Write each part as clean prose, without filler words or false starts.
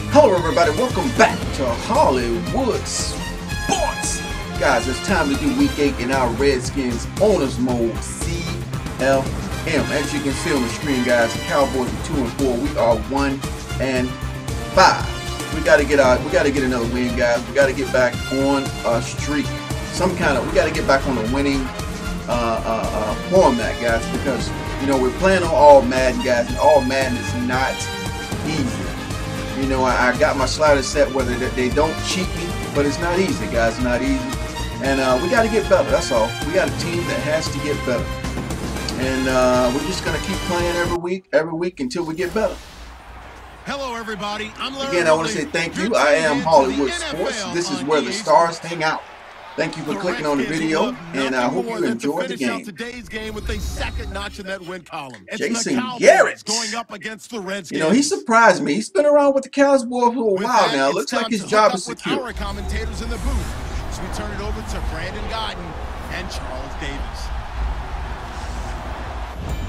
Hello everybody, welcome back to Hollywood Sports. Guys, it's time to do week 8 in our Redskins Owners Mode CLM. As you can see on the screen, guys, the Cowboys are 2-4. We are 1-5. We gotta get another win, guys. We gotta get back on a streak. We gotta get back on a winning format, guys, because you know we're playing on all Madden, guys, and all Madden is not easy. You know, I got my sliders set where they don't cheat me, but it's not easy, guys. It's not easy. And we got to get better, that's all. We got a team that has to get better. And we're just going to keep playing every week until we get better. Hello, everybody. Again, I want to say thank you. I am Hollywood Sports. This is where the stars hang out. Thank you for clicking on the video, and I hope you enjoyed the game. Today's game with a second notch in that win column. Jason Garrett going up against the Redskins. You know, he surprised me. He's been around with the Cowboys for a while now. Looks like his job is secure. Our commentators in the booth, so we turn it over to Brandon Godden and Charles Davis.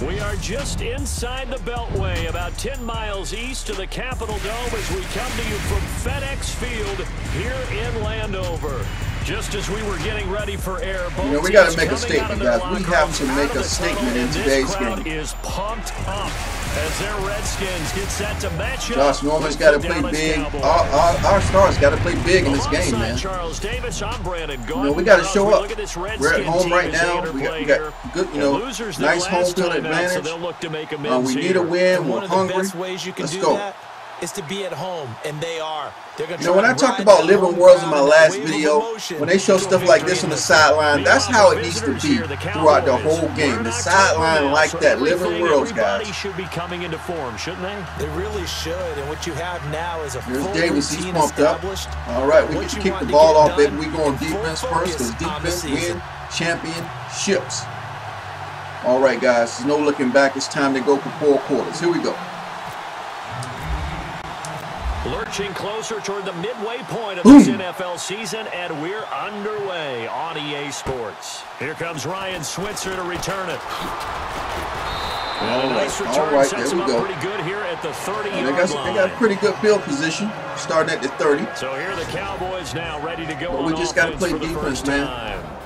We are just inside the Beltway, about 10 miles east of the Capitol Dome as we come to you from FedEx Field here in Landover. Just as we were getting ready for air, you know, we got to make a statement, guys. We have to make a statement in today's game. Is pumped up as their Redskins get set to match up. Josh Norman's got to play big. Our stars got to play big in this game, man. Charles Davis, I'm Brandon. You know, we got to show up. We're at home right now. We got good, you know, nice home field advantage. We need a win. We're hungry. Let's go. Is to be at home, and they are. They're gonna when I talked about living worlds in my last video, when they show stuff like this on the sideline, that's how it needs to be throughout the whole game. The sideline like that, living worlds, guys. Should be coming into form, shouldn't they? They really should. And what you have now is a full Davis. He's routine pumped up. All right, we can kick the ball off, baby. We go on defense first, because defense win championships. All right, guys. There's no looking back. It's time to go for 4 quarters. Here we go. Lurching closer toward the midway point of this NFL season, and we're underway on EA Sports. Here comes Ryan Switzer to return it. And a nice return sets him up pretty good here at the 30-yard line. They got a pretty good field position, starting at the 30. So here are the Cowboys now ready to go. But we just got to play defense, man.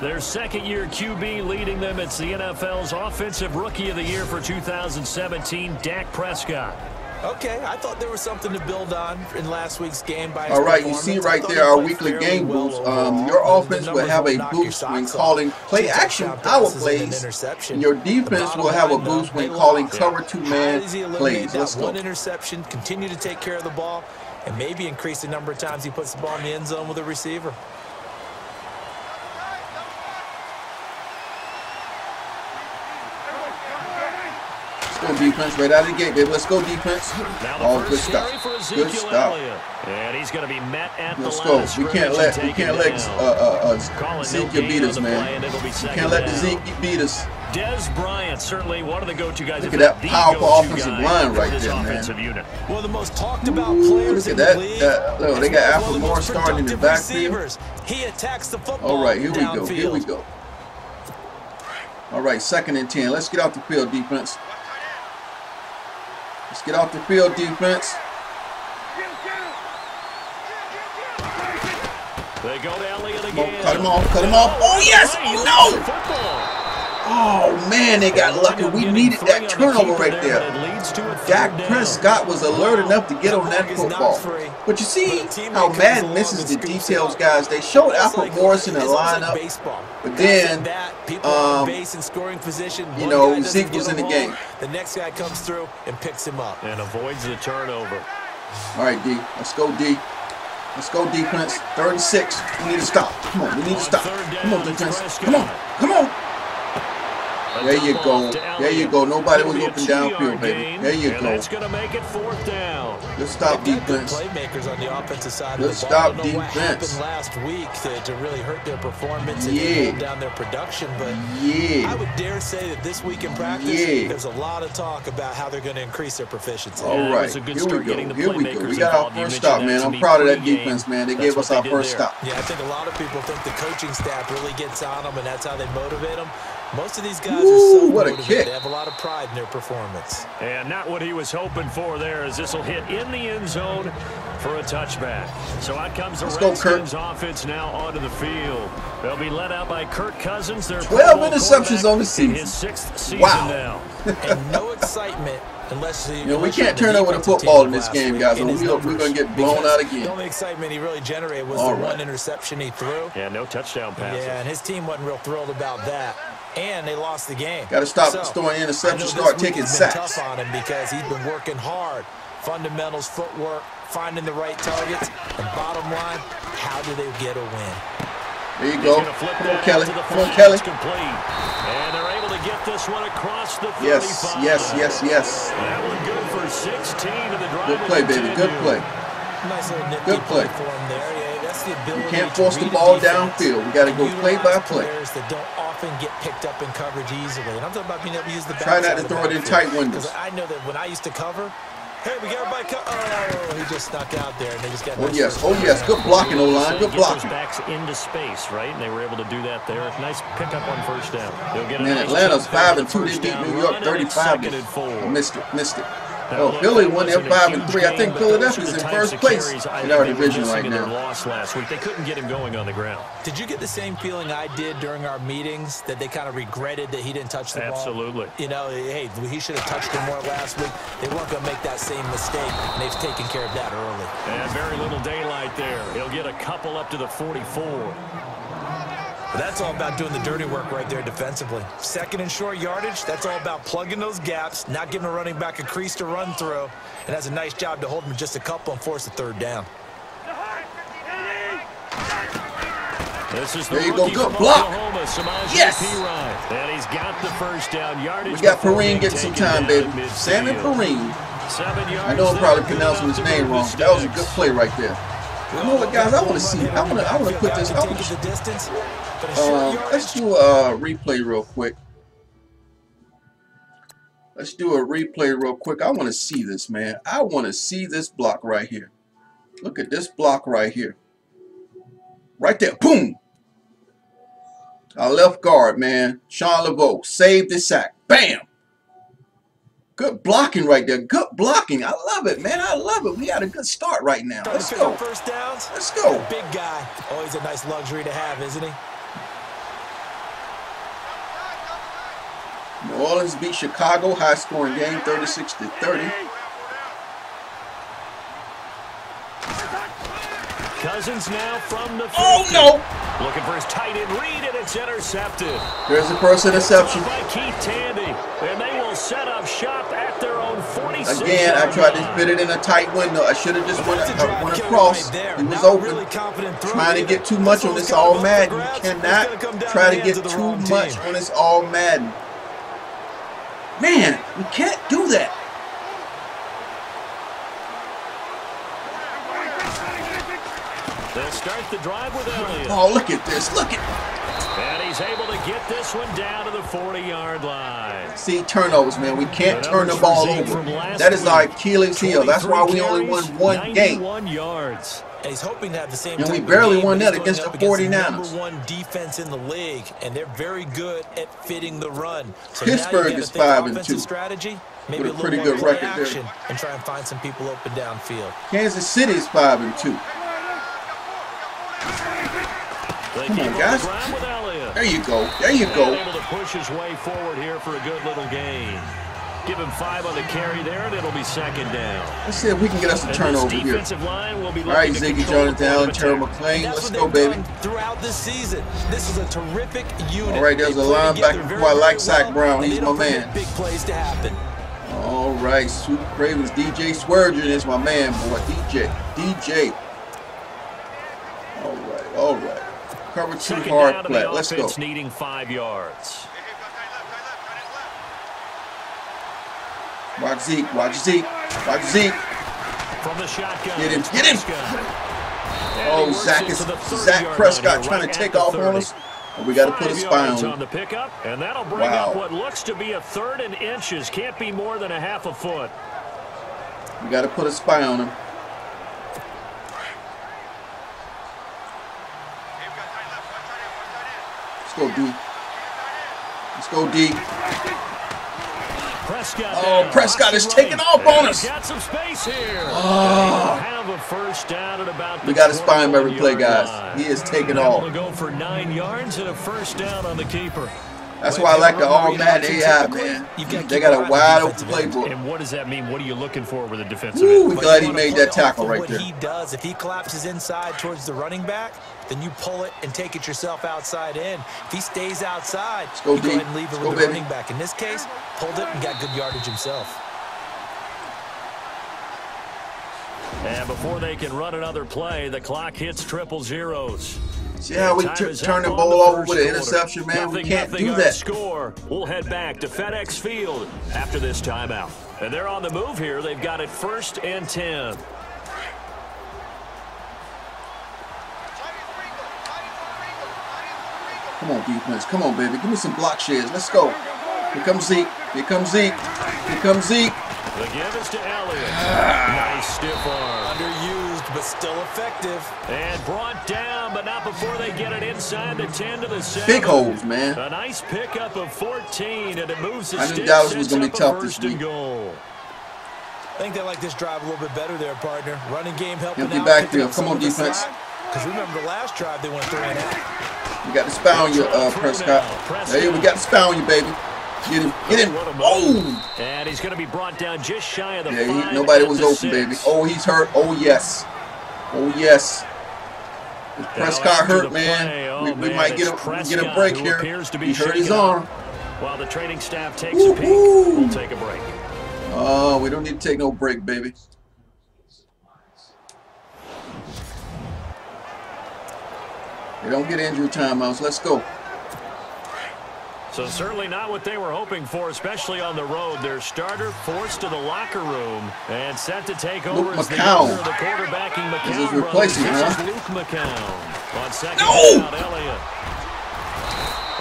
Their second-year QB leading them. It's the NFL's Offensive Rookie of the Year for 2017, Dak Prescott. Okay, I thought there was something to build on in last week's game. All right, you see right there our weekly game boost. Your offense will have a boost when calling play-action power plays. Your defense will have a boost when calling cover 2-man plays. Let's go. One interception, continue to take care of the ball, and maybe increase the number of times he puts the ball in the end zone with a receiver. Go defense right out of the gate, baby. Let's go defense. Oh, good stuff. Good stuff. And he's going to be met at Let's go. We can't let Zeke beat us, man. We can't let the Zeke beat us. Des Bryant, certainly one of the go-to guys. Look at that powerful offensive line right there, man. One of the most talked about players in the league. Look, they got Alfred Morris starting in the backfield. He attacks the football. All right, here we go. Here we go. All right, 2nd and 10. Let's get off the field, defense. Let's get off the field, defense. They go down lead again. Cut him off, cut him off. Oh, yes! No! Oh, man, they got lucky. We needed that turnover right there. Dak Prescott was alert enough to get on that football. But you see how Madden misses the details, guys. They showed Alfred Morris in the lineup, but then, you know, Zeke was in the game. The next guy comes through and picks him up. And avoids the turnover. All right, D. Let's go, D. Let's go, defense. 3rd and 6. We need to stop. Come on, we need to stop. Come on, defense. Come on. Come on. There you go. There you go. Nobody was open downfield, baby. There you go. That's going to make it 4th down. Good stop defense. Playmakers on the offensive side Good of the ball. stop I don't know what defense. happened last week to really hurt their performance and hold down their production, but I would dare say that this week in practice, there's a lot of talk about how they're going to increase their proficiency. All right, here we go. Here we go. We got our first stop, man. I'm proud of that defense, man. They gave us our first stop. Yeah, I think a lot of people think the coaching staff really gets on them, and that's how they motivate them. Most of these guys are so what a motivated. kick. They have a lot of pride in their performance. And not what he was hoping for there, as this will hit in the end zone for a touchback. So out comes the Redskins offense now onto the field. They'll be led out by Kirk Cousins. 12 interceptions on the season. His 6th season now. And no excitement unless we can't turn over the football in this game, guys, or we're going to get blown out again. The only excitement he really generated was the one interception he threw. Yeah, no touchdown passes. Yeah, and his team wasn't real thrilled about that. And they lost the game. Got to stop throwing interceptions, start taking sacks. Tough on him because he's been working hard. Fundamentals, footwork, finding the right targets. And bottom line, how do they get a win? There you go. Come on, Kelly. Come on, Kelly. And they're able to get this one across the 35. Yes. That one good for 16 to the drive. Good play, baby. Good play. Nice little nifty good play for him there. Yeah, that's the ability. You can't force the ball downfield. We got to go play by play. Players that don't often get picked up in coverage easily. And I'm talking about being able to use the try not to throw it in tight windows. Because I know that when I used to cover, hey, we got everybody oh, he just snuck out there, and they just got oh yes, good blocking, O-line, good blocking. Backs into space, right? And they were able to do that there. Nice pickup on first down. Man, Atlanta's 5-2. They beat New York 35. Missed it. Oh, Philly won their 5-3. I think Philadelphia's in first place in our division right now. Lost last week. They couldn't get him going on the ground. Did you get the same feeling I did during our meetings, that they kind of regretted that he didn't touch the ball? Absolutely. You know, hey, he should have touched it more last week. They weren't going to make that same mistake, and they've taken care of that early. And very little daylight there. He'll get a couple up to the 44. But that's all about doing the dirty work right there defensively. Second and short yardage, that's all about plugging those gaps, not giving a running back a crease to run through, and has a nice job to hold him just a couple and force a third down. This is the there you go, good block. Yes. And he's got the first down yardage. We got Perrine getting some time, baby. Sammy Perrine. I know I'm probably pronouncing his name wrong. That was a good play right there. You know what, guys? I want to see. I want to put this. Let's do a replay real quick. I want to see this, man. I want to see this block right here. Look at this block right here. Right there. Boom. Our left guard, man. Sean Laveau saved the sack. Bam. Good blocking right there. Good blocking. I love it, man. I love it. We got a good start right now. Let's go. First downs. Let's go. Big guy. Always a nice luxury to have, isn't he? New Orleans beat Chicago. High-scoring game, 36-30. Cousins now from the 50. Oh, no. Looking for his tight end read, and it's intercepted. There's the first interception. By Keith Tandy, and they will set up shop at their own 46. Again, I tried to fit it in a tight window. I should have just went across. He was open. Trying to get too much on this all Madden. You cannot try to get too much on this all Madden. Man, you can't do that. They'll start the drive with Elliott. Oh, look at this. Look at. And he's able to get this one down to the 40-yard line. See, turnovers, man. We can't turn the ball over. That is our Achilles heel. That's why we only won one game. 91 yards. And he's hoping to have the same. And we barely won that against the 49ers. Number one defense in the league, and they're very good at fitting the run. So Pittsburgh is 5-2. Strategy, maybe with a pretty good record there. And try and find some people open downfield. Kansas City is 5-2. Come on, guys. There you go. There you go. Able to push his way forward here for a good little gain. Give him 5 on the carry there, and it'll be second down. Let's see if we can get us a turnover here. All right, Ziggy, Jonathan Allen, Terry McLean. Let's go, baby. Throughout this season, this is a terrific unit. All right, there's a linebacker who I like, Zach Brown. He's my man. Big plays to happen. All right, Super Cravens. DJ Sweargen is my man, boy. DJ. All right. Cover 2 hard flat. Let's go. Needing 5 yards. Watch Zeke. From the shotgun. Get him. Oh, Zach Prescott trying to take off on us. And we got to put a spy on him. The pickup, and that'll bring up what looks to be a 3rd and inches. Can't be more than a half a foot. We got to put a spy on him. Let's go, D. Let's go, D. Prescott Prescott is taking off on us. Got some space here. Have a first down at about we got to spy him every play, guys. He is taking off. To go for 9 yards and a first down on the keeper. That's why I like the all Madden AI, man. They got a wide open playbook. And what does that mean? What are you looking for with a defensive end? We're glad he made that tackle right there. What he does, if he collapses inside towards the running back, then you pull it and take it yourself outside in. If he stays outside, you go ahead and leave it with the running back. In this case, pulled it and got good yardage himself. And before they can run another play, the clock hits triple zeros. See how we turn the ball over with an interception, man? We can't do that. Score. We'll head back to FedEx Field after this timeout. And they're on the move here. They've got it 1st and 10. Come on, defense. Come on, baby. Give me some block shares. Let's go. Here comes Zeke. Here comes Zeke. Here comes Zeke. The give is to Elliott. Nice stiff arm. Underused, but still effective. And brought down, but not before they get it inside the 10 to the 7. Big holes, man. A nice pickup of 14, and it moves the I knew Dallas was going to be tough this week. I think they like this drive a little bit better there, partner. Running game helping Empty out. backfield. Come on, defense. Because remember the last drive, they went 3 and out. You got the spy on you, Prescott. Hey, we got the spy on you, baby. Get him. Get him. Oh! And he's going to be brought down just shy of the 5. Nobody was open, baby. Oh, he's hurt. Oh, yes. Oh, yes. If Prescott hurt, man, we might get a break here. He hurt his arm. While the training staff takes a peek, we'll take a break. Oh, we don't need to take no break, baby. They don't get injury timeouts. Let's go. So certainly not what they were hoping for, especially on the road. Their starter forced to the locker room and set to take over as the owner of the quarterbacking McCown. This is replacing, This is Luke McCown. On second down, Elliott.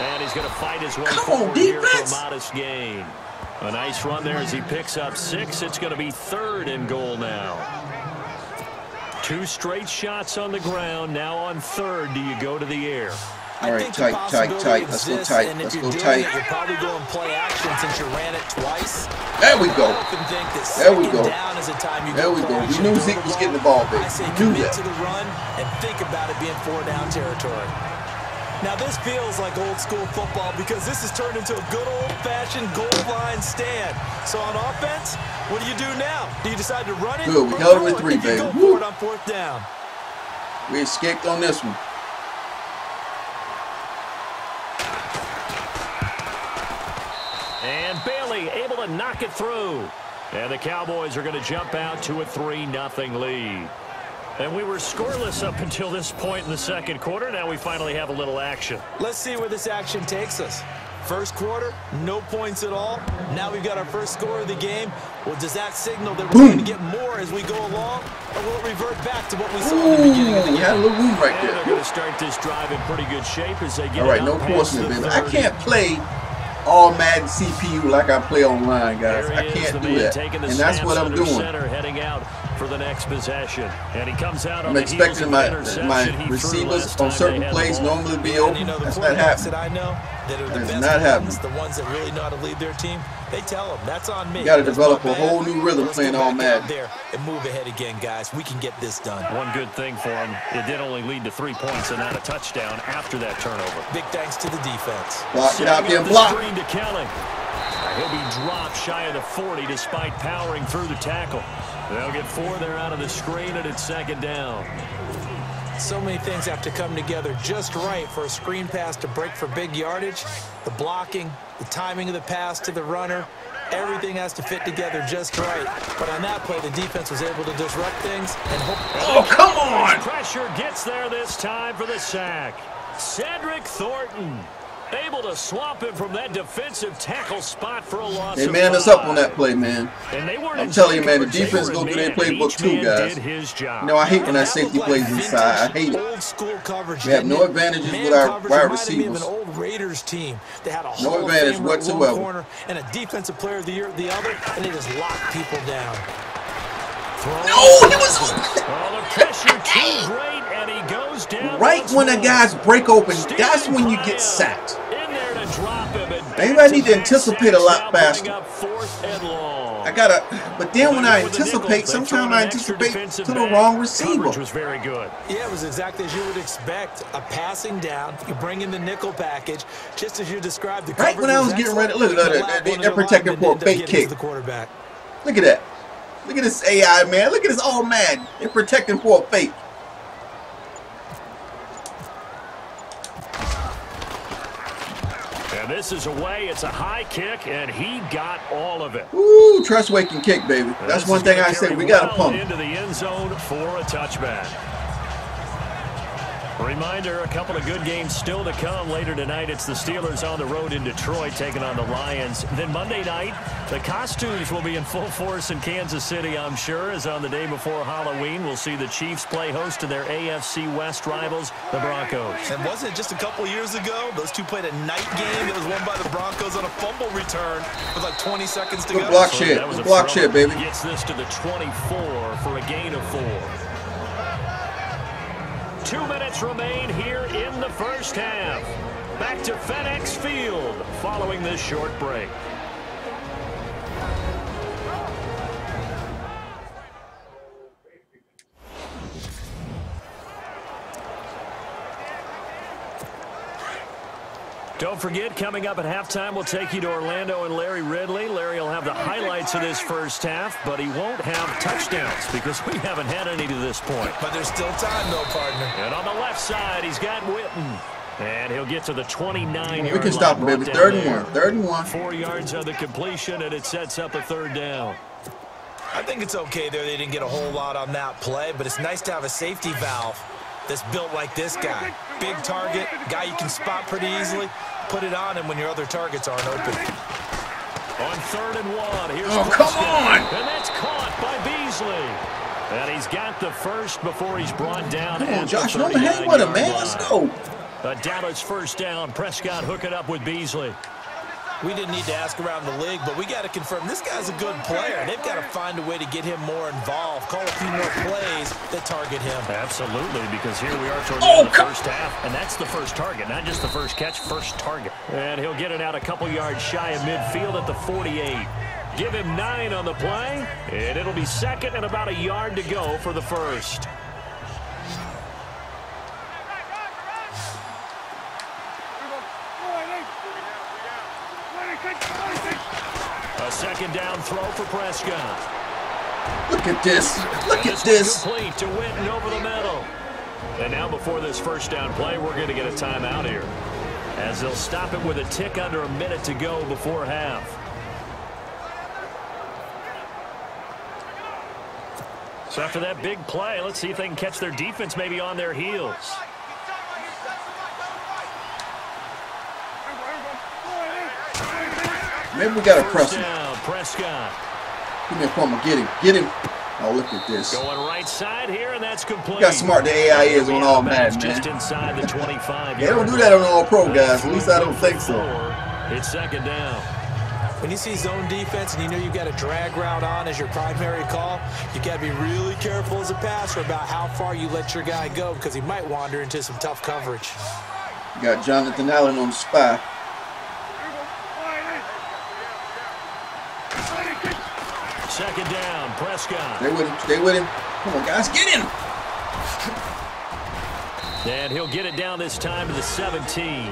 And he's going to fight his way forward here for a modest gain. A nice run there as he picks up 6. It's going to be 3rd and goal now. 2 straight shots on the ground. Now on 3rd, do you go to the air? All right, tight. Let's go tight. Let's go tight. You're probably going play action since you ran it twice. There we go. There we go. There we go. We knew Zeke was getting the ball, baby. We knew that. To the run and think about it being 4-down territory. Now this feels like old school football because this has turned into a good old-fashioned goal line stand. So on offense, what do you do now? Do you decide to run it? Good. We held him in 3, baby. Go for it on 4th down. We escaped on this one. And Bailey able to knock it through. And the Cowboys are going to jump out to a 3-0 lead. And we were scoreless up until this point in the second quarter. Now we finally have a little action. Let's see where this action takes us. First quarter, no points at all. Now we've got our first score of the game. Well, does that signal that we're going to get more as we go along? Or will it revert back to what we saw at the beginning of the game? You had a little room right there. They're going to start this drive in pretty good shape as they get all right, no forcing it, baby. I can't play all Madden CPU like I play online, guys. I can't do that. And that's what I'm doing. Heading out for the next possession. And he comes out on I'm expecting my receivers on certain plays normally be open. That's not happening. I know that are the That's best not happening. The ones that really know how to lead their team, they tell them, that's on me. You got to develop a whole new rhythm playing all Madden. There and move ahead again, guys. We can get this done. One good thing for him, it did only lead to 3 points and not a touchdown after that turnover. Big thanks to the defense. Block it out there, block. To Kelly. He'll be dropped shy of the 40 despite powering through the tackle. They'll get 4 there out of the screen, and it's 2nd down. So many things have to come together just right for a screen pass to break for big yardage. The blocking, the timing of the pass to the runner, everything has to fit together just right. But on that play, the defense was able to disrupt things and hope. Oh, come on! Pressure gets there this time for the sack. Cedric Thornton able to swamp him from that defensive tackle spot for a loss. They manned us up on that play, man. I'm telling you, man, the defense go through their playbook too, guys. You know, I hate when that safety plays inside. I hate it. Old school coverage. We have no advantages with our wide receivers. An old Raiders team. They had a no advantage whatsoever. Corner and a defensive player of the year at the other, and they just locked people down. No, he was open. The pressure too great, and he goes down. Right when the guys break open, that's when you get sacked. In there to drop him, and Maybe I need to anticipate a lot faster. I gotta, but then when I anticipate, sometimes I anticipate to the wrong receiver. Was very good. Yeah, it was exactly as you would expect. A passing down, you bring in the nickel package, just as you described. The right when I was getting ready, look at that, they're protecting for a fake kick. The quarterback. Look at that. Look at this AI, man. Look at this all Madden. They're protecting for a fake. And this is away. It's a high kick, and he got all of it. Ooh, trust-waking kick, baby. That's one thing I say. We got to pump into the end zone for a touchback. Reminder, a couple of good games still to come later tonight. It's the Steelers on the road in Detroit taking on the Lions. Then Monday night, the costumes will be in full force in Kansas City, I'm sure, as on the day before Halloween, we'll see the Chiefs play host to their AFC West rivals, the Broncos. And wasn't it just a couple years ago? Those two played a night game that was won by the Broncos on a fumble return with like 20 seconds to go. Good block shit. Good block shit, baby. Gets this to the 24 for a gain of 4. 2 minutes remain here in the first half. Back to FedEx Field following this short break. Don't forget, coming up at halftime, we'll take you to Orlando and Larry Ridley. Larry will have the highlights of this first half, but he won't have touchdowns because we haven't had any to this point. But there's still time, though, partner. And on the left side, he's got Witten. And he'll get to the 29-yard line. We can stop him, baby. 3rd and 1. 3rd and 1. 4 yards on the completion, and it sets up a 3rd down. I think it's okay there. They didn't get a whole lot on that play, but it's nice to have a safety valve that's built like this guy. Big target, guy you can spot pretty easily. Put it on him when your other targets aren't open. On 3rd and 1, here's come on! And that's caught by Beasley. And he's got the first before he's brought down. Come on, Josh, don't hang with him, man. Let's go. A Dallas first down. Prescott hooking up with Beasley. We didn't need to ask around the league, but we got to confirm this guy's a good player. They've got to find a way to get him more involved, call a few more plays that target him. Absolutely, because here we are toward the end of the first half, and that's the first target, not just the first catch, first target. And he'll get it out a couple yards shy of midfield at the 48. Give him 9 on the play, and it'll be 2nd and about a yard to go for the first. A 2nd down throw for Prescott. Look at this. Look at this. Complete to Witten over the middle. And now before this first down play, we're going to get a timeout here, as they'll stop it with a tick under a minute to go before half. So after that big play, let's see if they can catch their defense maybe on their heels. Maybe we got to press him. Prescott. Give me a form. Get him. Get him. Oh, look at this. Going right side here, and that's complete. Look how smart the AI is on all Madden, man. Just inside the 25. They don't do that on all pro guys. At least I don't think so. It's 2nd down. When you see zone defense and you know you've got a drag route on as your primary call, you got to be really careful as a passer about how far you let your guy go, because he might wander into some tough coverage. You got Jonathan Allen on the spy. Second down, Prescott. Stay with him. Stay with him. Come on, guys. Get him. And he'll get it down this time to the 17.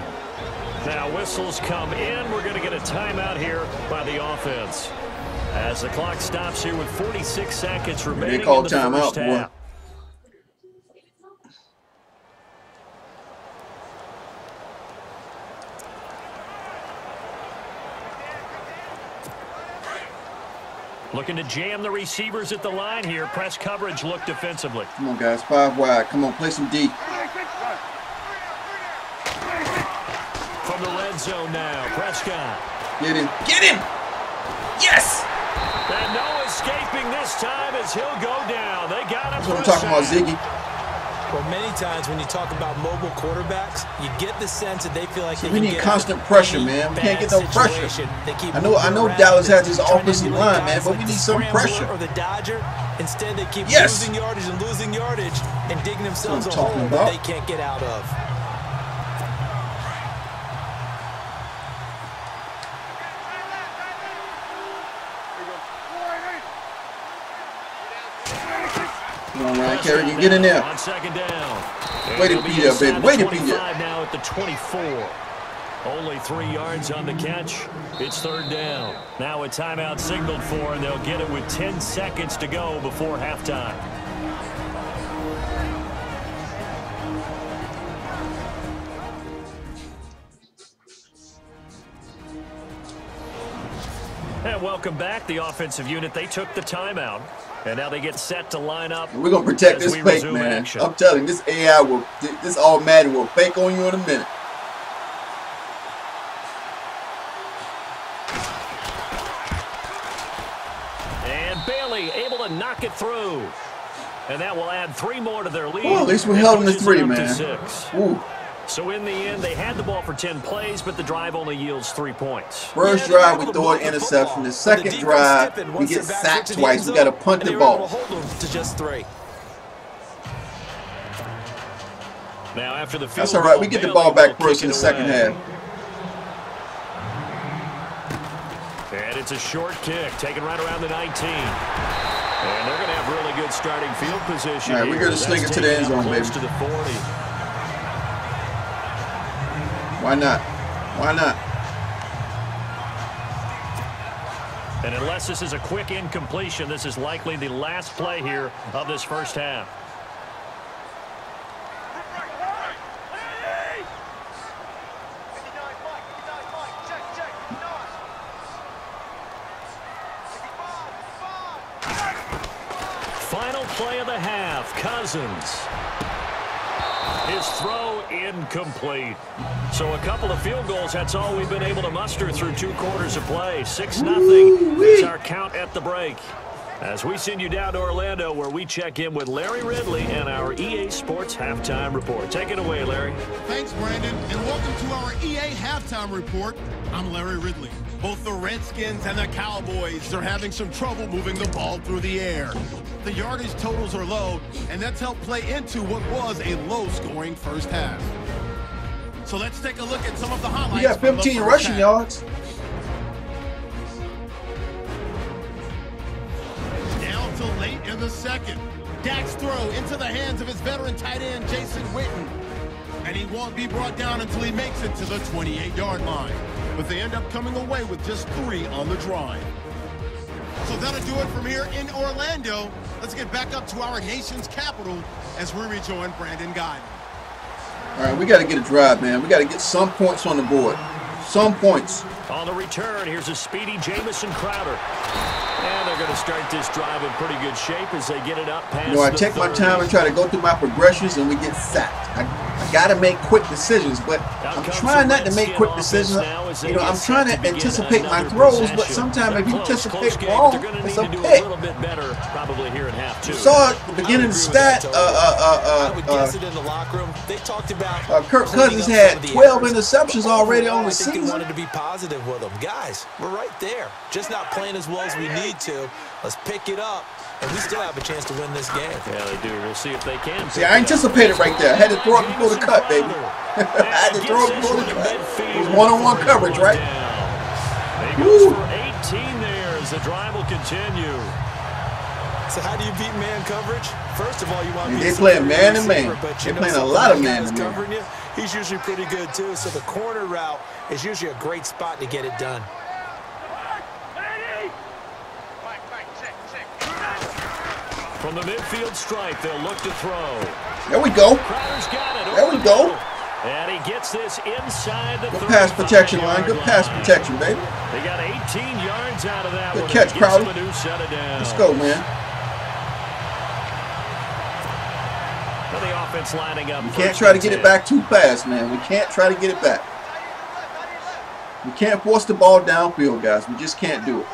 Now whistles come in. We're going to get a timeout here by the offense, as the clock stops here with 46 seconds remaining. They call in the timeout, first half. boy. Looking to jam the receivers at the line here. Press coverage, look defensively. Come on, guys. 5 wide. Come on, play some D. From the red zone now, Prescott. Get him. Get him. Yes. And no escaping this time as he'll go down. They got him. That's what I'm talking about, Ziggy. Well, many times when you talk about mobile quarterbacks, you get the sense that they feel like we need constant pressure, man. We can't get no pressure. I know Dallas has his offensive line, man, but we need some pressure. Or the Dodger. Instead, they keep losing yardage and digging themselves a hole that they can't get out of. Come on, Ryan Kerrigan, get in there. On second down. Way to be there, baby. Way to be there. Now at the 24. Only 3 yards on the catch. It's third down. Now a timeout signaled for, and they'll get it with 10 seconds to go before halftime. And welcome back. The offensive unit, they took the timeout. And now they get set to line up. We're going to protect this fake, man. Action. I'm telling you, this AI will, this all Madden will fake on you in a minute. And Bailey able to knock it through. And that will add 3 more to their lead. Well, at least we held them to 3, man. Ooh. So in the end, they had the ball for 10 plays, but the drive only yields 3 points. First drive, we throw an interception. The second drive, we get sacked twice. We got to punt the ball. To just 3. Now after the field, that's all right. We get the ball back first in the second half. And it's a short kick, taken right around the 19. And they're going to have really good starting field position. All right, we're going to sling it to the end zone, baby. To the 40. Why not? Why not? And unless this is a quick incompletion, this is likely the last play here of this first half. Final play of the half, Cousins. His throw incomplete. So a couple of field goals, that's all we've been able to muster through 2 quarters of play. 6-0 is our count at the break. As we send you down to Orlando, where we check in with Larry Ridley and our EA Sports Halftime Report. Take it away, Larry. Thanks, Brandon, and welcome to our EA Halftime Report. I'm Larry Ridley. Both the Redskins and the Cowboys are having some trouble moving the ball through the air. The yardage totals are low, and that's helped play into what was a low-scoring first half. So let's take a look at some of the highlights. You got 15 rushing yards. Down to late in the second. Dak's throw into the hands of his veteran tight end, Jason Witten. And he won't be brought down until he makes it to the 28-yard line. But they end up coming away with just 3 on the drive. So that'll do it from here in Orlando. Let's get back up to our nation's capital as we rejoin Brandon Guy. All right, we got to get a drive, man. We got to get some points on the board. Some points. On the return, here's a speedy Jamison Crowder. And they're going to start this drive in pretty good shape as they get it up past I take my time and try to go through my progressions, and we get sacked. I got to make quick decisions, but I'm trying not to make quick decisions. I'm trying to anticipate my throws, but sometimes if you anticipate wrong, it's a pick. Probably here in half two. You saw at the beginning of the stat, Kirk Cousins had 12 interceptions already on the season. They wanted to be positive with them. Guys, we're right there. Just not playing as well as we need to. Let's pick it up, and we still have a chance to win this game. Yeah, they do. We'll see if they can. See, I anticipated right there. I had to throw it before the cut, baby. I had to throw it before the cut. It was one-on-one coverage, right? He goes for 18 there as the drive will continue. So how do you beat man coverage? First of all, you want to be they playing man to man. They're playing a lot of man to man. He's usually pretty good too. So the corner route is usually a great spot to get it done. From the midfield stripe, they'll look to throw. There we go. Crowder's got it. There we go. And he gets this inside the good pass protection line. Good pass protection, baby. They got 18 yards out of that. Good catch, Crowder. Let's go, man. The offense lining up. We can't try to get it back too fast, man. We can't try to get it back. We can't force the ball downfield, guys. We just can't do it.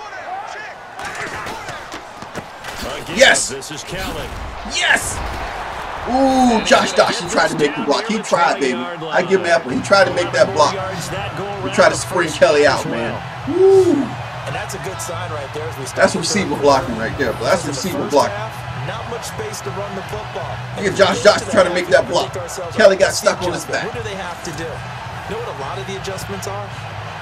Yes! This is Kellen. Yes! Ooh, Josh Dawson tried to make the block. He tried, baby. I give him that one. He tried to make that block. We tried to spring Kelly out, man. Woo! And that's a good sign right there. That's receiver blocking right there. But that's receiver blocking. Not much space to run the football. Look at Josh Dawson trying to make that block. Kelly got stuck on his back. What do they have to do? You know what a lot of the adjustments are?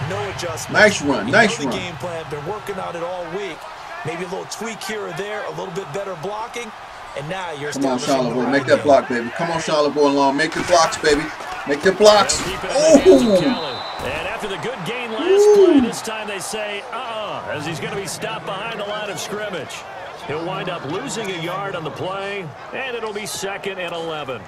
No adjustments. Nice run. Nice run. The game plan. Been working on it all week. Maybe a little tweak here or there, a little bit better blocking, And now you're Come on, Charlotte boy, make that block, baby. Come on, Charlotte boy, long. Make the blocks, baby. Make the blocks. Oh! And after the good gain last play, this time they say, as he's going to be stopped behind the line of scrimmage. He'll wind up losing a yard on the play, and it'll be 2nd and 11.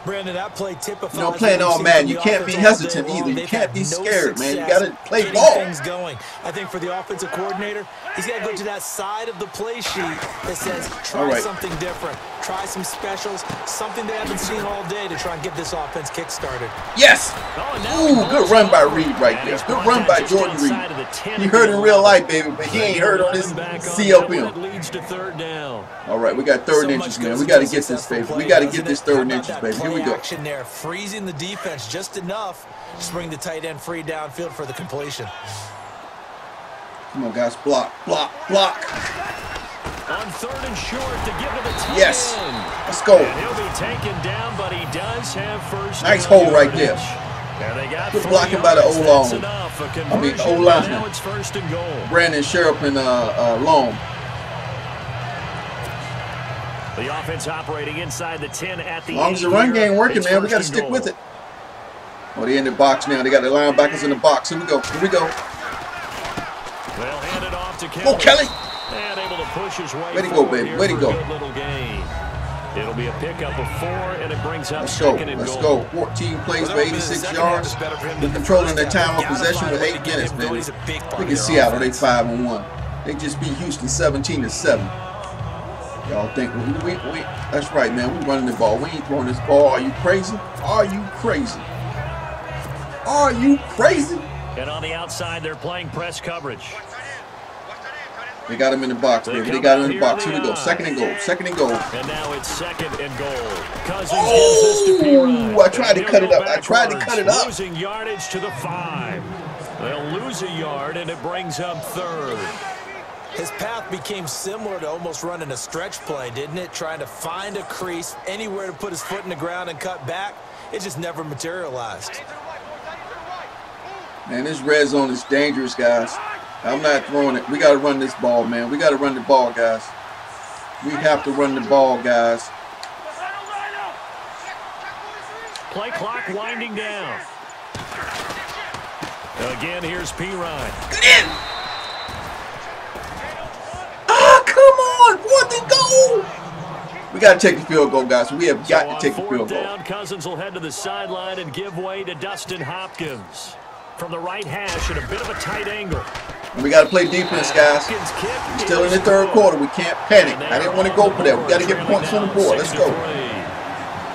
Brandon, that play typifies. You know, playing all Madden, you can't be hesitant either. You can't be scared, man. You got to play ball. Things going. I think for the offensive coordinator, he's got to go to that side of the play sheet that says, try something different. Try some specials, something they haven't seen all day to try and get this offense kick-started. Yes! Ooh, good run by Reed right there. Good run by Jordan Reed. He heard in real life, baby, but he ain't heard on his CLP. All right, we got 3rd and inches, man. We got to get this, baby. We got to get this 3rd and inches, baby. Here we go. Action there, freezing the defense just enough to bring the tight end free downfield for the completion. Come on, guys. Block, block, block. On 3rd and short to give to the tight yes. end. Let's go. And he'll be taken down, but he does have first. Nice hole right there. Good blocking by the O-line. I mean, O-line. Now it's 1st and goal. Brandon Sheriff and Long. The offense operating inside the 10 at the 8. As long as the run game working, man, we got to stick with it. Oh, they in the box now. They got the linebackers in the box. Here we go. Here we go. They'll hand it off to Kelly. Oh, Kelly. And able to push his way. Way to go, baby. Way to go. Good little gain. It'll be a pickup of 4, and it brings up Let's go. 2nd and Let's goal. go. 14 plays for 86 yards. We're controlling their time of possession with 8 minutes, baby. Look at Seattle. They 5-1. They just beat Houston 17-7. Y'all think we that's right, man. We running the ball. We ain't throwing this ball. Are you crazy? Are you crazy? Are you crazy? And on the outside, they're playing press coverage. They got him in the box, baby. They got him in the box. Here we go. 2nd and goal. 2nd and goal. And now it's 2nd and goal. Cousins gives this to P. I tried to cut it up. I tried to cut it up. Losing yardage to the 5. They'll lose a yard, and it brings up 3rd. His path became similar to almost running a stretch play, didn't it? Trying to find a crease, anywhere to put his foot in the ground and cut back. It just never materialized. Man, this red zone is dangerous, guys. I'm not throwing it. We got to run this ball, man. We got to run the ball, guys. We have to run the ball, guys. Play clock winding down. Again, here's P. Ryan. Get in! Come on, 4th and goal. We got to take the field goal, guys. We have got to take the field goal. Cousins will head to the sideline and give way to Dustin Hopkins. From the right hash at a bit of a tight angle. And we got to play defense, guys. We're still in the 3rd quarter. We can't panic. I didn't want to go for that. We got to get points on the board. Let's go.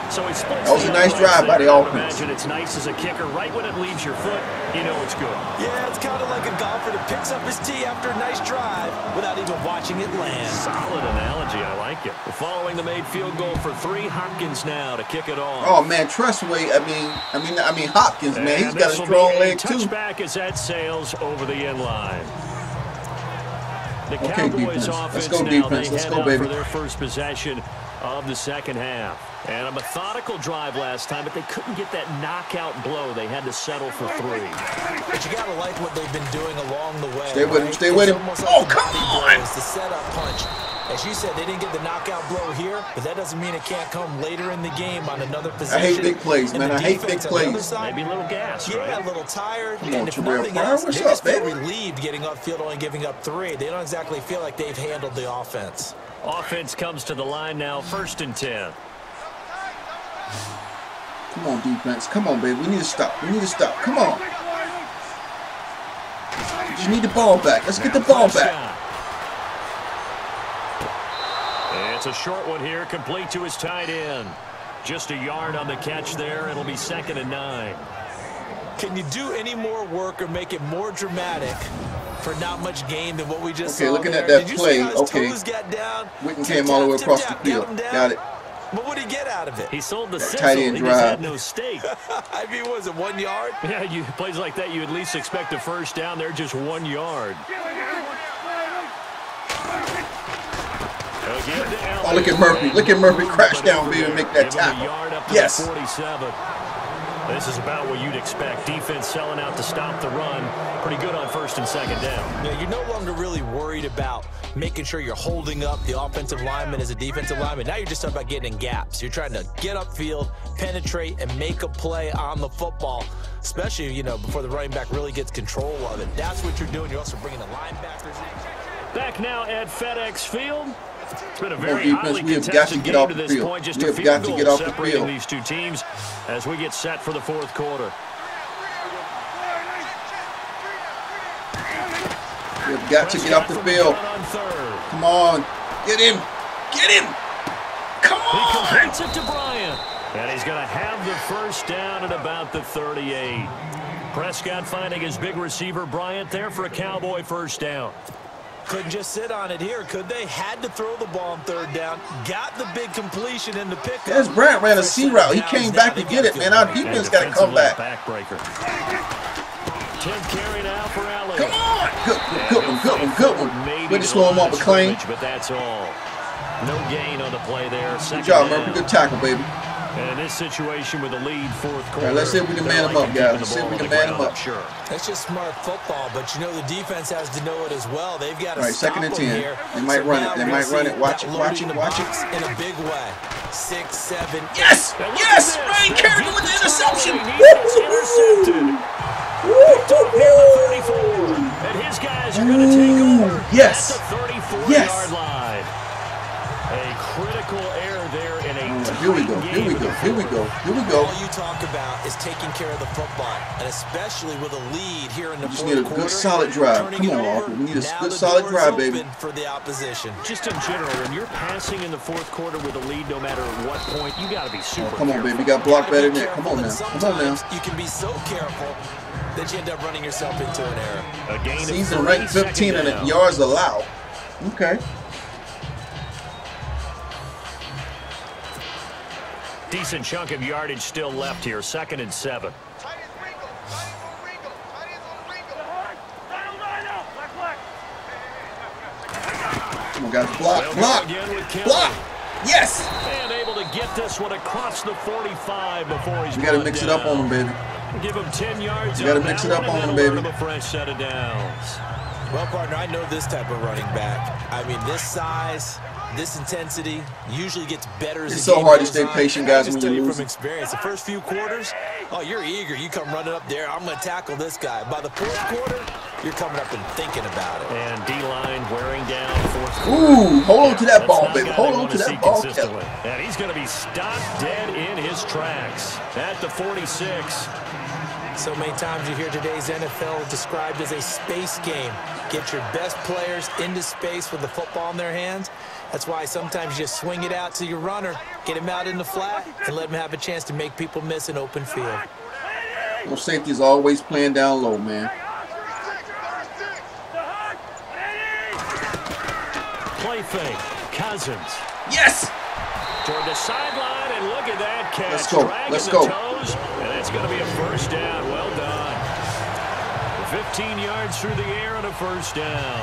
That was a nice drive by the offense. Imagine it's nice as a kicker. Right when it leaves your foot, you know it's good. Yeah, it's kind of like a golfer that picks up his tee after a nice drive without even watching it land. Solid analogy. I like it. Following the made field goal for 3, Hopkins now to kick it off. Oh man, Trustway. I mean Hopkins, man. He's got a strong leg too. Touchback as that sails over the end line. The Okay, Cowboys defense. offense Let's go, now, defense. Let's go, baby. For their first possession of the 2nd half. And a methodical drive last time, but they couldn't get that knockout blow. They had to settle for 3. But you got to like what they've been doing along the way. Stay with him. Stay with him. Oh, come on. It's the setup punch. As you said, they didn't get the knockout blow here, but that doesn't mean it can't come later in the game on another possession. I hate big plays, man. I hate big plays. Maybe a little gas, right? Yeah, a little tired. Come on, and if Terrell nothing Pryor. else, What's they up, just feel baby? relieved getting upfield, only giving up 3. They don't exactly feel like they've handled the offense. Offense comes to the line now, 1st and 10. Come on, defense. Come on, baby. We need to stop. We need to stop. Come on. We just need the ball back. Let's get the ball back. It's a short one here, complete to his tight end. Just a yard on the catch there. It'll be 2nd and 9. Can you do any more work or make it more dramatic for not much gain than what we just saw? Okay, looking at there? that play. Okay. Witten came all the way across the field. Got it. But what did he get out of it? He sold the sizzle. Tight end he just had drive. no stake. I mean, was it 1 yard? Yeah, plays like that, you at least expect a first down. They're just 1 yard. Oh, look at Murphy. Look at Murphy crash down, baby, and make that tackle. Yes. 47. This is about what you'd expect. Defense selling out to stop the run. Pretty good on 1st and 2nd down. Yeah, you're no longer really worried about making sure you're holding up the offensive lineman as a defensive lineman. Now you're just talking about getting in gaps. You're trying to get upfield, penetrate, and make a play on the football, especially, you know, before the running back really gets control of it. That's what you're doing. You're also bringing the linebackers in. Back now at FedEx Field. It's been a Come on, very hotly defense. We have got to contested get game off to the this field. point. Just We a have field got to goal get off the separating field. these two teams as we get set for the fourth quarter. We've got to get off the field. Come on. Get him. Get him. Come He on. completes it to Bryant. And he's going to have the first down at about the 38. Prescott finding his big receiver Bryant there for a Cowboy first down. Couldn't just sit on it here, could they? Had to throw the ball on third down. Got the big completion in the pickup. Yes, Bryant ran a C route. He came back to get it, man. Our defense got to come back. Backbreaker. 10th carry now for Allen. Come on. Good one. Way to slow him up, McClain. But that's all. No gain on the play there. Good job, Murphy. Good tackle, baby. And in this situation with the lead fourth quarter. All right, let's see if we can man him up, guys. Let's see if we can man him up. Sure. That's just smart football, but you know the defense has to know it as well. They've got to stop him here. They might run it. They might run it. Watch it. Watch it. Watch it. In a big way. 6, 7. Yes! Yes! Ryan Kerrigan with the interception! Intercepted. Picked up near the 34. And his guys are going to take over yes. at the 34-yard line. A critical error there in a Here we go. Here we go. Here we go. Here we go. All you talk about is taking care of the football, and especially with a lead here in the fourth quarter. We just need a good solid drive. Come on, Walker. We need a good solid drive, baby. For the opposition. Just in general, when you're passing in the fourth quarter with a lead, no matter what point, you got to be super come on, baby. You got blocked better than that. Come on now. Come on now. You can be so careful that you end up running yourself into an error. A gain of Season ranked 15 and yards allowed. Okay. Decent chunk of yardage still left here. 2nd and 7. Come on, guys. Block. Yes. And able to get this one across the 45 before he's. We got to mix it up on him, baby. Give him 10 yards. You got to mix it up on him, baby. A fresh set of downs. Well, partner, I know this type of running back. I mean, this size, this intensity usually gets better as it's the game so hard to goes stay on. patient, guys, when you you lose. From experience, the first few quarters, oh, you're eager. You come running up there. I'm going to tackle this guy. By the fourth quarter, you're coming up and thinking about it. And D-line wearing down fourth quarter. Ooh, hold on to that ball, baby. Hold on to that ball, Kelly. And he's going to be stopped dead in his tracks at the 46. So many times you hear today's NFL described as a space game. Get your best players into space with the football in their hands. That's why sometimes you just swing it out to your runner, get him out in the flat, and let him have a chance to make people miss an open field. Well, safety's always playing down low, man. Play fake. Cousins. Yes! Toward the sideline, and look at that catch. Let's go. Let's go. Toes, and that's going to be a first down. Well done. 15 yards through the air and a first down.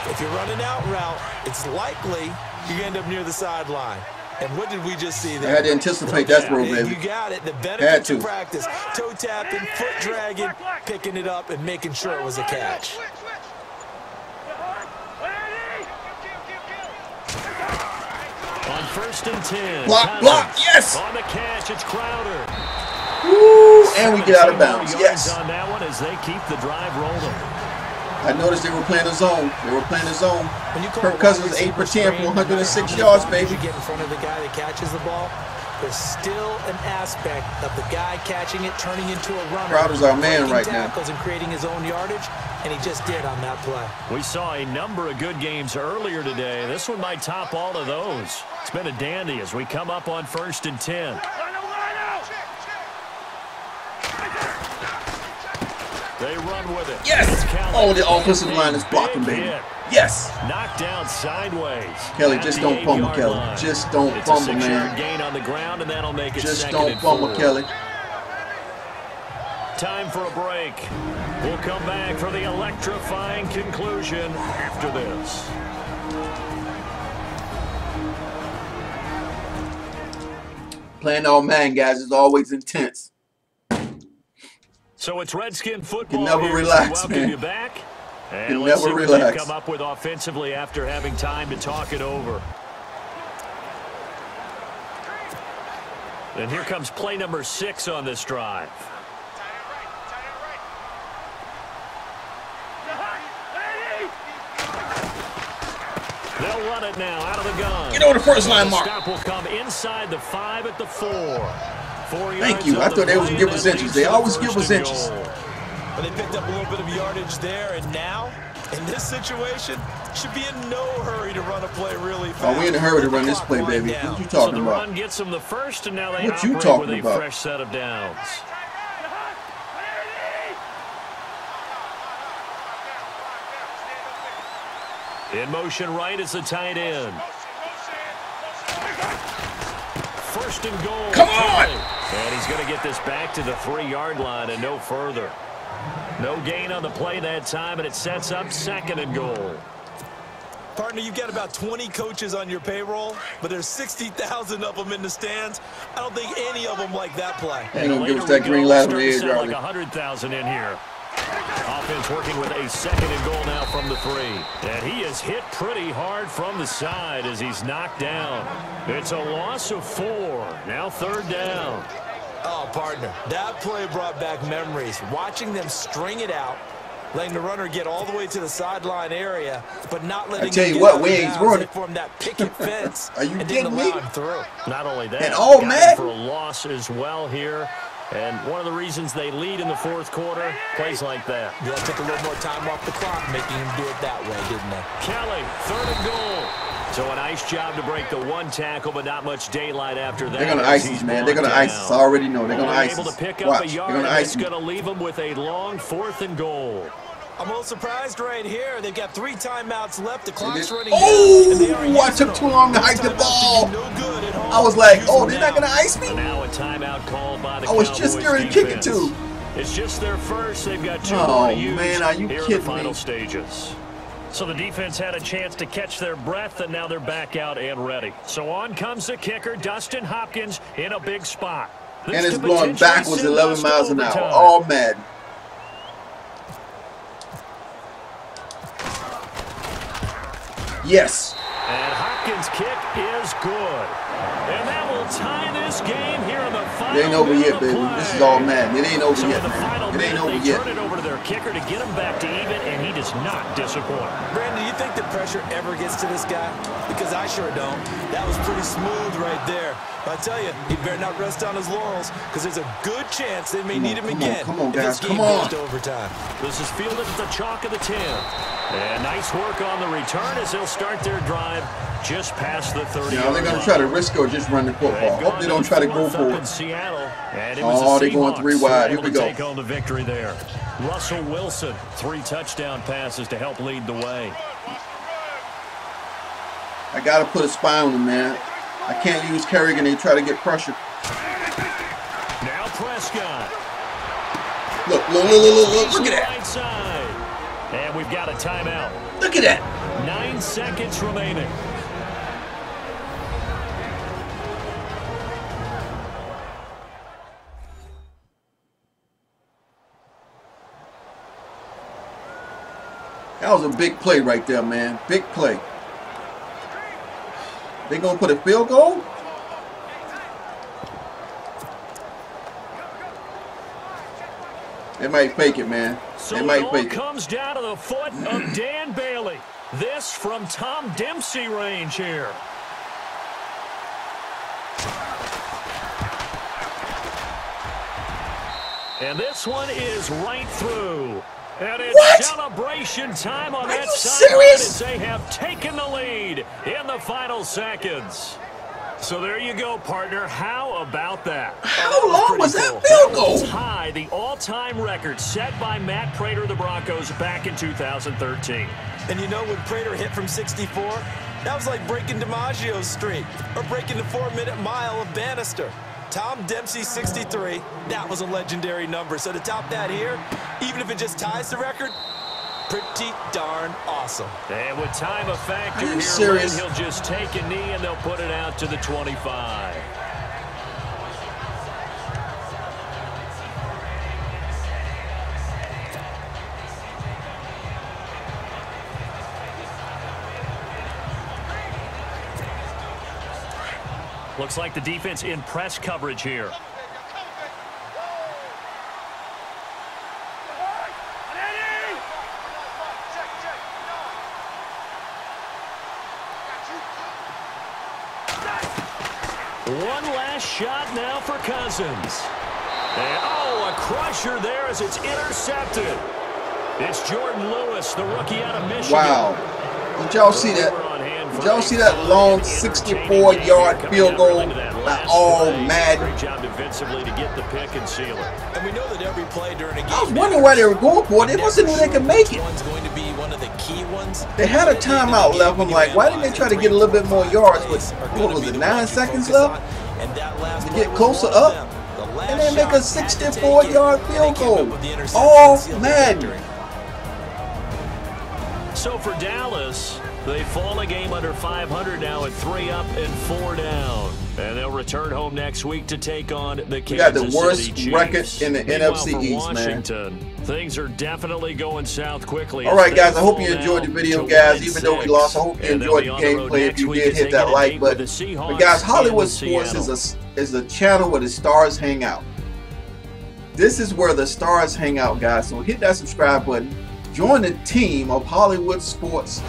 If you're running out route, it's likely you end up near the sideline. And what did we just see there? I had to anticipate that throw, baby. You got it. The benefit of practice. Toe tapping, foot dragging, picking it up, and making sure it was a catch. On 1st and 10. Block, yes! On the catch, it's Crowder. Woo! And we get out of bounds, yes. On that one as they keep the drive rolling. I noticed they were playing the zone. Kirk Cousins 8 for 10 for 106 yards, baby. You get in front of the guy that catches the ball. There's still an aspect of the guy catching it, turning into a runner. Crowder's our man right now. And creating his own yardage, and he just did on that play. We saw a number of good games earlier today. This one might top all of those. It's been a dandy as we come up on 1st and 10. They run with it. Yes! Oh, the offensive line is blocking, baby. Yes! Knocked down sideways. Kelly, just don't fumble, Kelly. Just don't fumble, man. Gain on the ground, and that'll make it just don't fumble, Kelly. Time for a break. We'll come back for the electrifying conclusion after this. Playing all man, guys, is always intense. So it's Redskin football. You can never relax, welcome man. you back. And You let's see never what they've relax. come up with offensively after having time to talk it over. And here comes play number 6 on this drive. They'll run it now out of the gun. Get over the first line mark. The stop will come inside the 5 at the 4. 4 Thank you. I thought they was gonna give us inches. They always give us inches. But they picked up a little bit of yardage there, and now, in this situation, should be in no hurry to run a play really fast. Oh, we in a hurry to run this play, baby. What you So talking the about? run gets them the first, and now they What you operate talking with a about? fresh set of downs. In motion right is the tight end. First and goal. Come on! And he's going to get this back to the 3-yard line and no further. No gain on the play that time, and it sets up 2nd and goal. Partner, you've got about 20 coaches on your payroll, but there's 60,000 of them in the stands. I don't think any of them like that play. Ain't gonna give us that green light on the edge, like Charlie. 100,000 in here. Offense working with a 2nd and goal now from the 3. And he is hit pretty hard from the side as he's knocked down. It's a loss of 4. Now 3rd down. Oh, partner, that play brought back memories. Watching them string it out, letting the runner get all the way to the sideline area, but not letting I tell him you get what, out we of ain't bounds running. and form that picket fence. Are you and kidding didn't me? allow him through. Not only that, And all got him Madden? for a loss as well here. And one of the reasons they lead in the 4th quarter, plays like that. Yeah, took a little more time off the clock, making him do it that way, didn't they? Kelly, 3rd and goal. So a nice job to break the 1 tackle, but not much daylight after that. They're gonna ice us, man. They're gonna ice us. I already know. They're gonna ice able us. to pick up Watch. a They're yard, gonna and ice it's me. going to leave them with a long 4th and goal. I'm a little surprised right here. They've got 3 timeouts left. The clock's running Oh, down, and they are I took too long to hike the ball. I was like, oh, they're not gonna ice me. Now a timeout called by the I was just Cowboys getting to kick it defense. too. It's just their first. They've got 2 Oh, more to use. man, are you here in kidding the final me? stages. So the defense had a chance to catch their breath, and now they're back out and ready. So on comes the kicker, Dustin Hopkins, in a big spot. This And it's could blowing potentially backwards send 11 us to miles an hour. overtime. All Madden. Yes. And Hopkins' kick is good. And that will tie this game here in the final. It ain't over minute yet, of baby. play. This is all Madden. It ain't over So yet, in the man. final It ain't minute, over they yet. turn it over to their kicker to get him back to even, and he does not disappoint. Brandon, do you think the pressure ever gets to this guy? Because I sure don't. That was pretty smooth right there. I tell you, he better not rest on his laurels, because there's a good chance they may need him again. Come on, if guys. this game Come on. goes to overtime. This is fielded at the chalk of the 10. And nice work on the return as they'll start their drive just past the 30. Now they're going to try to risk or just run the football. Hope they don't try to go for it. Seattle, and it Oh, was the they're going Seahawks 3 wide. who Here were we able to go. Take home the victory there. Russell Wilson, 3 touchdown passes to help lead the way. I got to put a spy on them, man. I can't use Kerrigan. They try to get pressure. Now Prescott. Look at that. Right side. And we've got a timeout. Look at that. 9 seconds remaining. That was a big play right there, man. Big play. They going to put a field goal? They might fake it, man. So They might it all fake it. comes down to the foot of Dan Bailey. This from Tom Dempsey range here. And this one is right through. And it's What? celebration time on Are that you side serious? as they have taken the lead in the final seconds. So there you go, partner. How about that? How long was that That field will goal? tie the all-time record set by Matt Prater of the Broncos back in 2013. And you know when Prater hit from 64? That was like breaking DiMaggio's streak or breaking the 4-minute mile of Bannister. Tom Dempsey, 63. That was a legendary number. So to top that here, even if it just ties the record, pretty darn awesome. And with time a factor Are you here, serious? Lynn, he'll just take a knee and they'll put it out to the 25. Looks like the defense in press coverage here. One last shot now for Cousins. And, oh, a crusher there as it's intercepted. It's Jordan Lewis, the rookie out of Michigan. Wow. Did y'all see that? Did y'all see that long 64-yard field goal by all Madden? Great job defensively to get the pick and seal it. And we know that every play during a game. I was wondering why they were going for it. They must have knew they could make it. One's going to be one of the key ones. They had a timeout left. I'm like, why didn't they try to get a little bit more yards? But what was it, 9 seconds left? To get closer up? And they make a 64-yard field goal. All Madden. So for Dallas, they fall a game under 500 now at 3 up and 4 down. And they'll return home next week to take on the Kansas City Chiefs. We got the worst record in the NFC East, Washington, man. Things are definitely going south quickly. All right, guys, I hope you enjoyed the video, guys. Even though we lost, I hope you enjoyed the gameplay. If you did, hit that like button. But guys, Hollywood Sports is a channel where the stars hang out. This is where the stars hang out, guys. So hit that subscribe button. Join the team of Hollywood Sports,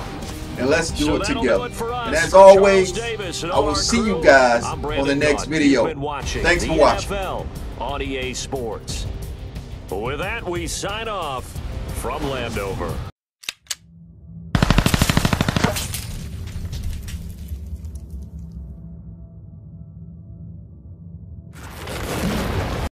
and let's do it together. And as always, I will see you guys on the next video. Thanks for watching. NFL on EA Sports. With that, we sign off from Landover.